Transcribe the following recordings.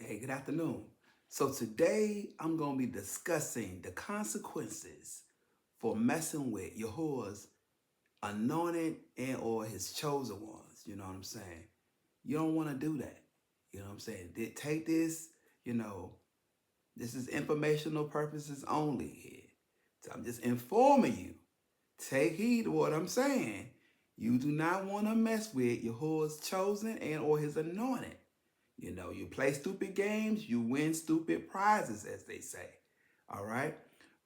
Hey, good afternoon. So today I'm going to be discussing the consequences for messing with Yahuwah's anointed and or his chosen ones. You know what I'm saying? You don't want to do that. You know what I'm saying? Take this, you know, this is informational purposes only here. So I'm just informing you. Take heed to what I'm saying. You do not want to mess with Yahuwah's chosen and or his anointed. You know, you play stupid games, you win stupid prizes, as they say. All right.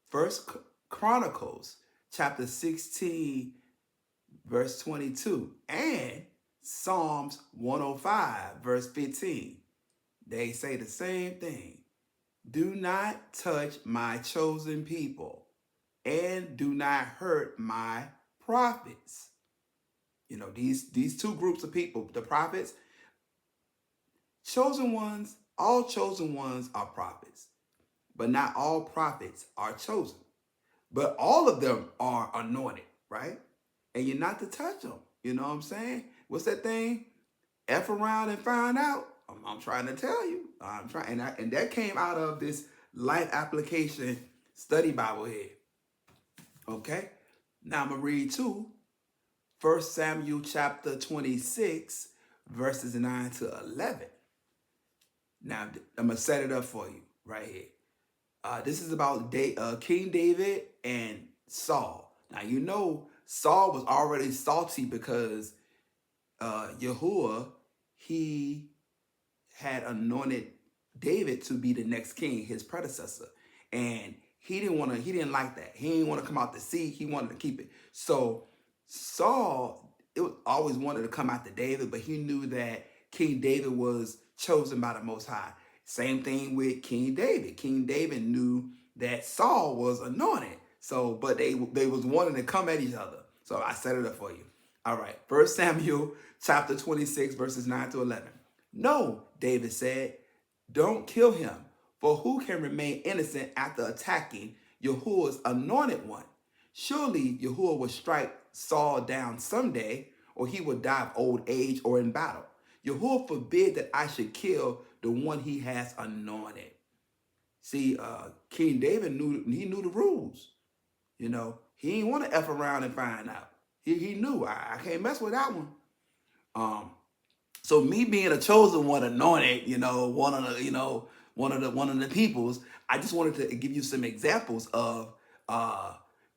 First Chronicles chapter 16, verse 22, and Psalms 105, verse 15. They say the same thing. Do not touch my chosen people, and do not hurt my prophets. You know, these two groups of people, the prophets, chosen ones, all chosen ones are prophets, but not all prophets are chosen. But all of them are anointed, right? And you're not to touch them. You know what I'm saying? What's that thing? F around and find out. I'm trying to tell you. I'm trying, and that came out of this life application study Bible here. Okay. Now I'm gonna read too. 1 Samuel chapter 26, verses 9 to 11. Now I'm gonna set it up for you right here. This is about King David and Saul. Now you know Saul was already salty because Yahuwah, he had anointed David to be the next king, his predecessor, and he didn't want to. He didn't like that. He didn't want to come out the seat. He wanted to keep it. So Saul, always wanted to come out to David, but he knew that King David was chosen by the Most High. Same thing with King David. King David knew that Saul was anointed. So, but they was wanting to come at each other. So I set it up for you. All right. 1 Samuel chapter 26, verses 9 to 11. No, David said, don't kill him, for who can remain innocent after attacking Yahuwah's anointed one? Surely Yahuwah will strike Saul down someday, or he will die of old age or in battle. Yahuwah forbid that I should kill the one he has anointed. See, King David knew the rules. You know, he didn't want to F around and find out. He knew I can't mess with that one. Um, so me being a chosen one, anointed, one of the peoples, I just wanted to give you some examples of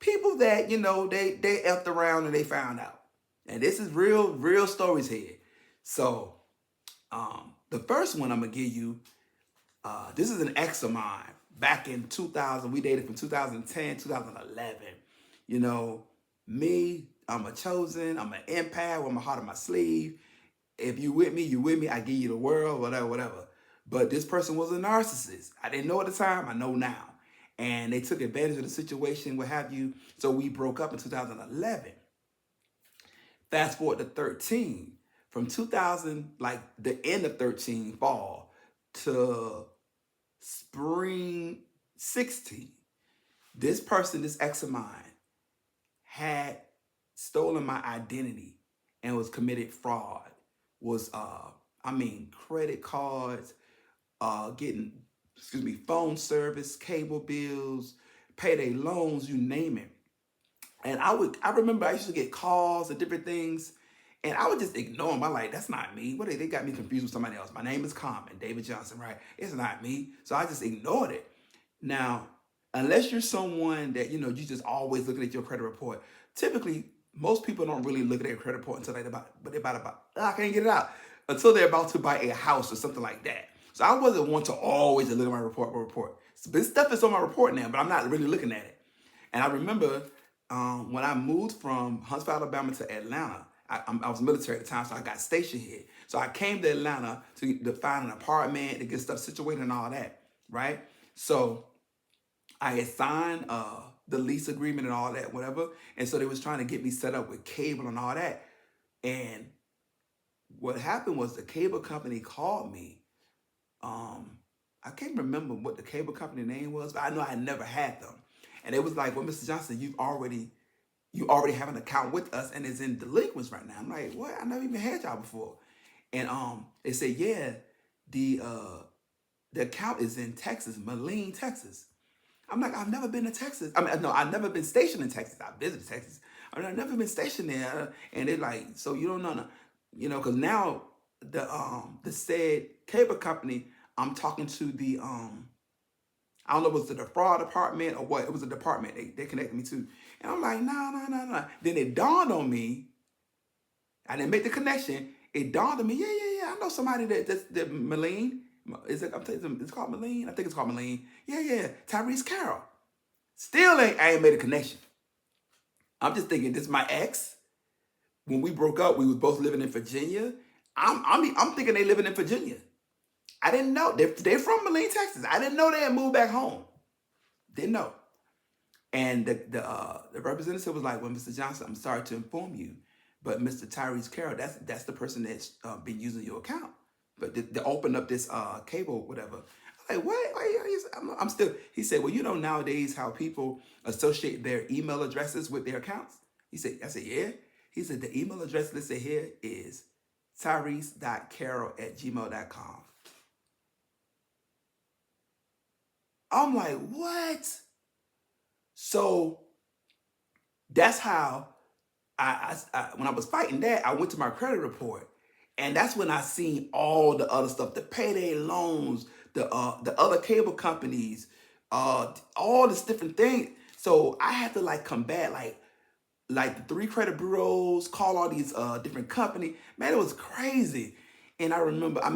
people that they effed around and they found out, and this is real stories here. So the first one I'm gonna give you, this is an ex of mine back in 2000. We dated from 2010, 2011. You know, me, I'm a chosen, I'm an empath with my heart on my sleeve. If you with me, you with me. I give you the world, whatever. But this person was a narcissist. I didn't know at the time. I know now. And they took advantage of the situation, what have you. So we broke up in 2011. Fast forward to 13. From 2000, like the end of 13, fall, to spring 16, this person, this ex of mine, had stolen my identity and was committed fraud. Was credit cards, getting phone service, cable bills, payday loans, you name it. And I remember I used to get calls and different things, and I would just ignore them. I'm like, that's not me. What they got me confused with somebody else. My name is Common, David Johnson, right? It's not me. So I just ignored it. Now, unless you're someone that, you just always looking at your credit report, typically most people don't really look at their credit report until I can't get it out. Until they're about to buy a house or something like that. So I wasn't one to always look at my report. This stuff is on my report now, but I'm not really looking at it. And I remember when I moved from Huntsville, Alabama to Atlanta, I was military at the time, so I got stationed here. So I came to Atlanta to find an apartment, to get stuff situated and all that, right? So I had signed the lease agreement and all that, whatever. And so they was trying to get me set up with cable and all that. And what happened was the cable company called me. I can't remember what the cable company name was, but I know I never had them. And it was like, well, Mr. Johnson, you already have an account with us and it's in delinquents right now. I'm like, what? I never even had y'all before. And they said, yeah, the The account is in Texas, Moline, Texas. I'm like, I've never been to Texas. I mean, no, I've never been stationed in Texas. I visited Texas. I mean, I've never been stationed there. And they're like, so you don't know, because now the said cable company, I'm talking to the I don't know if it was the fraud department or what. It was a department they connected me to. And I'm like, nah. Then it dawned on me. I didn't make the connection. It dawned on me, yeah. I know somebody that's Malene. Is it? It's called Malene. I think it's called Malene. Yeah. Tyrese Carroll. Still I ain't made a connection. I'm just thinking this is my ex. When we broke up, we was both living in Virginia. I'm thinking they living in Virginia. I didn't know they're from Moline, Texas. I didn't know they had moved back home. Didn't know. And the representative was like, "Well, Mr. Johnson, I'm sorry to inform you, but Mr. Tyrese Carroll, that's the person that's been using your account. But to open up this cable, whatever." I'm like, what? I'm still. He said, "Well, you know nowadays how people associate their email addresses with their accounts." I said, yeah. He said the email address listed here is tyrese.carroll@gmail.com. I'm like, what? So that's how I when I was fighting that, I went to my credit report, and that's when I seen all the other stuff, the payday loans, the other cable companies, all this different things. So I had to like combat like the three credit bureaus, call all these different companies. Man, it was crazy. And I remember I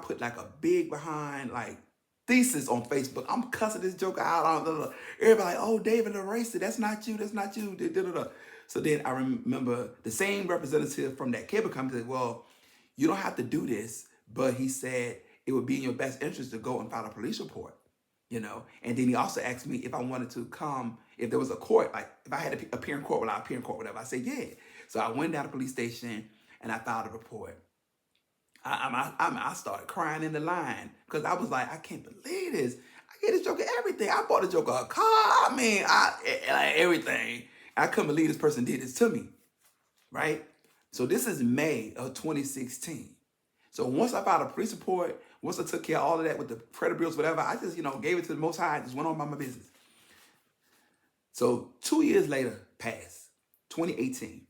put like a big behind like thesis on Facebook. I'm cussing this joker out. Everybody like, oh, David erased it. That's not you. That's not you. So then I remember the same representative from that cable company said, well, you don't have to do this, but he said it would be in your best interest to go and file a police report. And then he also asked me if I wanted to come, if there was a court, like if I had to appear in court, will I appear in court, whatever. I said, yeah. So I went down to the police station and I filed a report. I started crying in the line because I was like, I can't believe this. I gave this joker everything. I bought the joker a car. Like everything. I couldn't believe this person did this to me, right? So this is May of 2016. So once I filed a police report, once I took care of all of that with the credit bills, whatever, I just, gave it to the Most High and just went on about my business. So 2 years later passed, 2018.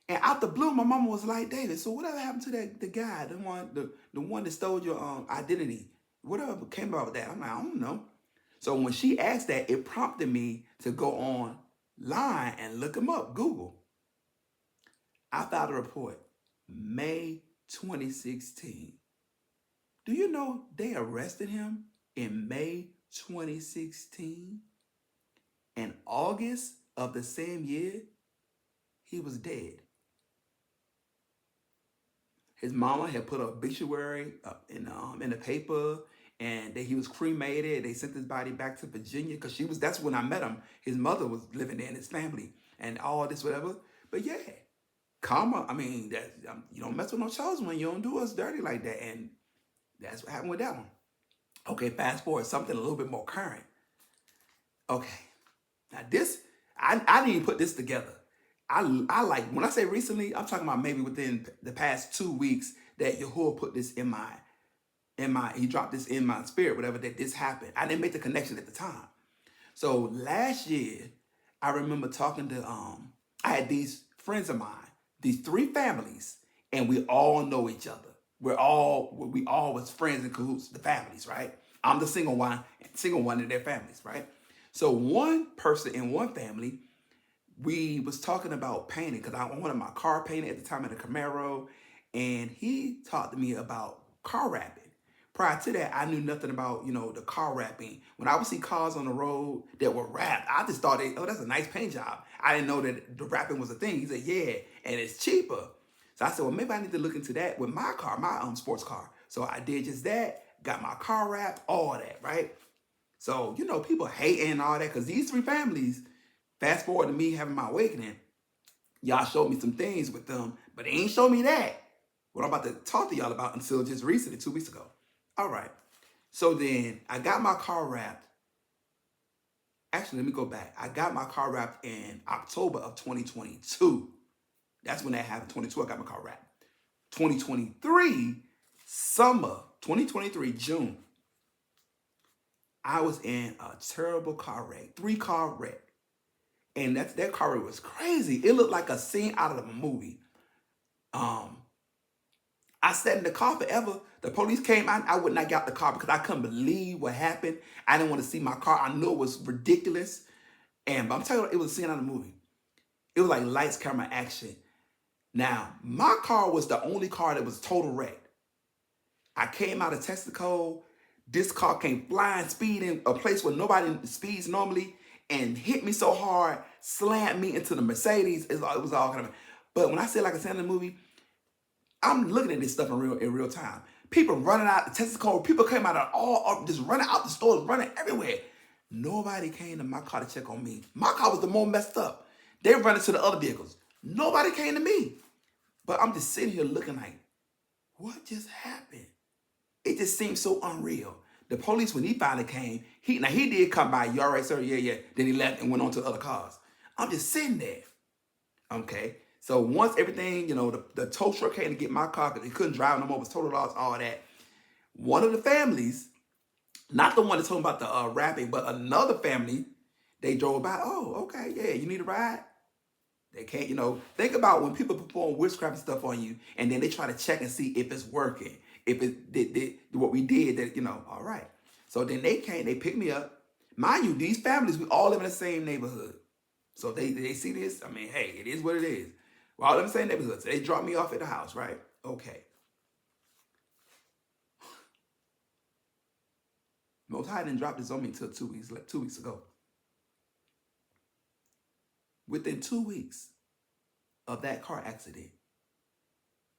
And out the blue, my mama was like, David, so whatever happened to the guy, the one that stole your identity? Whatever came about with that? I'm like, I don't know. So when she asked that, it prompted me to go online and look him up, Google. I filed a report, May 2016. Do you know they arrested him in May 2016? In August of the same year, he was dead. His mama had put an obituary in the paper, and that he was cremated. They sent his body back to Virginia because that's when I met him. His mother was living there and his family and all this, whatever. But yeah, karma, you don't mess with no chosen one. You don't do us dirty like that. And that's what happened with that one. Okay, fast forward, something a little bit more current. Okay, now this, I didn't even put this together. I like, when I say recently, I'm talking about maybe within the past 2 weeks that Yahuwah put this he dropped this in my spirit, whatever, that this happened. I didn't make the connection at the time. So last year, I remember talking to, I had these friends of mine, these 3 families, and we all know each other. We all was friends in cahoots, the families, right? I'm the single one in their families, right? So one person in one family, we was talking about painting because I wanted my car painted at the time in a Camaro, and he talked to me about car wrapping. Prior to that, I knew nothing about, the car wrapping. When I would see cars on the road that were wrapped, I just thought, oh, that's a nice paint job. I didn't know that the wrapping was a thing. He said, yeah, and it's cheaper. So I said, well, maybe I need to look into that with my car, my sports car. So I did just that, got my car wrapped, all that, right? So, people hating and all that because these 3 families, fast forward to me having my awakening, y'all showed me some things with them, but they ain't show me that. What I'm about to talk to y'all about until just recently, 2 weeks ago. All right. So then I got my car wrapped. Actually, let me go back. I got my car wrapped in October of 2022. That's when that happened. 22, I got my car wrapped. 2023, summer 2023, June, I was in a terrible car wreck, 3-car wreck. And that car wreck was crazy. It looked like a scene out of a movie. Um, I sat in the car forever. The police came out. I would not get out the car because I couldn't believe what happened. I didn't want to see my car. I knew it was ridiculous. But I'm telling you, it was a scene out of a movie. It was like lights, camera, action. Now, my car was the only car that was total wrecked. I came out of Texaco. This car came flying, speeding, a place where nobody speeds normally, and hit me so hard, slammed me into the Mercedes. It was all kind of. But when I say like I said in the movie, I'm looking at this stuff in real time. People running out the Texaco. People came out of just running out the stores, running everywhere. Nobody came to my car to check on me. My car was the more messed up. They were running to the other vehicles. Nobody came to me. But I'm just sitting here looking like, what just happened? It just seems so unreal. The police, when he finally came, he did come by. You all right, sir? Yeah, yeah. Then he left and went on to the other cars. I'm just sitting there. Okay. So once everything, the tow truck came to get my car because they couldn't drive no more, was total loss, all that. One of the families, not the one that told me about the rapping, but another family, they drove by. Oh, okay, yeah, you need a ride? They can't, think about when people perform witchcraft and stuff on you, and then they try to check and see if it's working, if it did what we did, that, all right. So then they came, they picked me up. Mind you, these families, we all live in the same neighborhood. So they see this, I mean, hey, it is what it is. We all live in the same neighborhood. So they dropped me off at the house, right? Okay. Most High didn't drop this on me until 2 weeks ago. Within 2 weeks of that car accident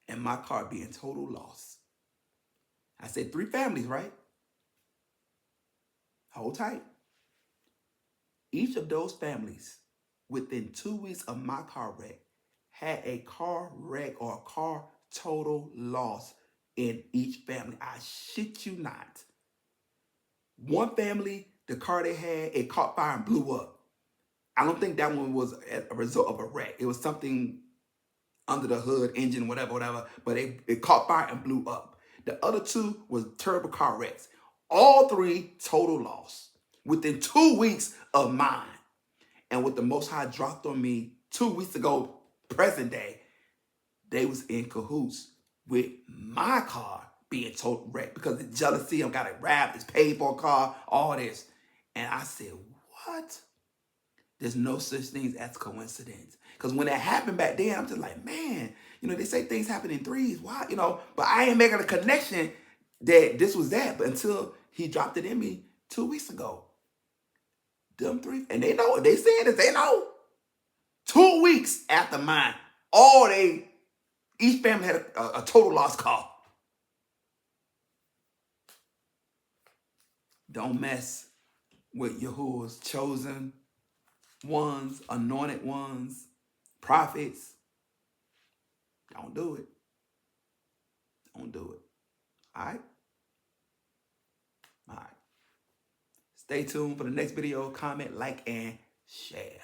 and my car being total loss, I said 3 families, right? Hold tight. Each of those families, within 2 weeks of my car wreck, had a car wreck or a car total loss in each family. I shit you not. One family, the car they had, it caught fire and blew up. I don't think that one was a result of a wreck. It was something under the hood, engine, whatever. But it caught fire and blew up. The other 2 was terrible car wrecks. All 3 total loss within 2 weeks of mine. And what the Most High dropped on me 2 weeks ago, present day, they was in cahoots with my car being total wrecked because of jealousy. I've got it wrapped, it's paid for a car, all this. And I said, what? There's no such thing as coincidence. Because when that happened back then, I'm just like, man, they say things happen in threes. Why? But I ain't making a connection that this was that. But until he dropped it in me 2 weeks ago. Them 3, and they know, they saying this, they know. 2 weeks after mine, each family had a total loss car. Don't mess with Yahuwah's chosen ones, anointed ones, prophets. Don't do it. Don't do it. All right? All right. Stay tuned for the next video. Comment, like, and share.